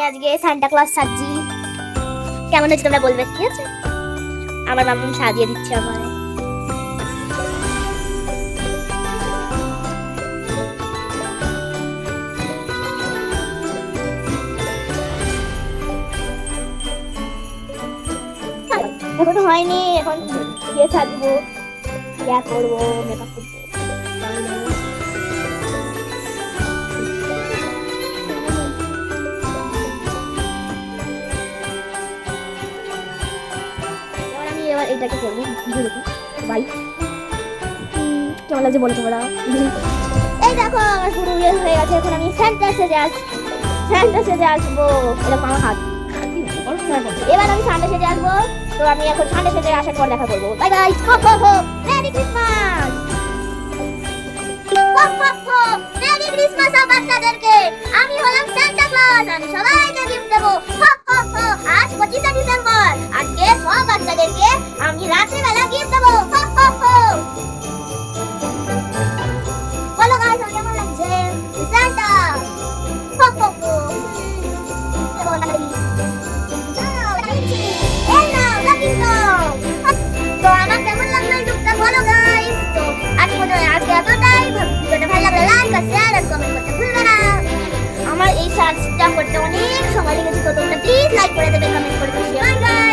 আজকে Santa Claus সাজি। কেমন হচ্ছে তোমরা বলবে, ঠিক আছে? আমার মাম্মু সাজিয়ে দিচ্ছে আমায়। এখনো হয়নি, এখন গিয়ে সাজবো, ইয়া করবো, মেকআপ করবো। এবার এটাকে করবো বাই। কেমন লাগছে বলো তোমরা? এই দেখো আমার পুরো ইয়ে হয়ে গেছে। এখন আমি স্যান্টা সেজে আসবো। এরকম আমার হাত। এবার আমি সান্টা সেজে আসবো। তো আমি এখন সান্টা সেজে আসার পর দেখা করবো। Bye bye. Merry Christmas. Merry Christmas বাচ্চাদেরকে। আমি হলাম সান্টা ক্লজ। আমি সবাইকে গিফট দেবো। আজ 25 ডিসেম্বর। আজকে সব বাচ্চাদেরকে আমি রাত্রিবেলা গিফট দেবো। বলো গাইস, আমার কেমন লাগছে সান্টা? তো আমার কেমন লাগলো এই লুকটা বলো গাইস। তো আজকে এতটাই। ভিডিওটা ভালো লাগলে লাইক আর শেয়ার আর কমেন্ট করতে ভুলবে না। আমার এই সার্চটা করতে অনেক সময় লেগেছে, তো তোমরা প্লিজ লাইক করে দেবে, কমেন্ট করে দেবে। Bye bye.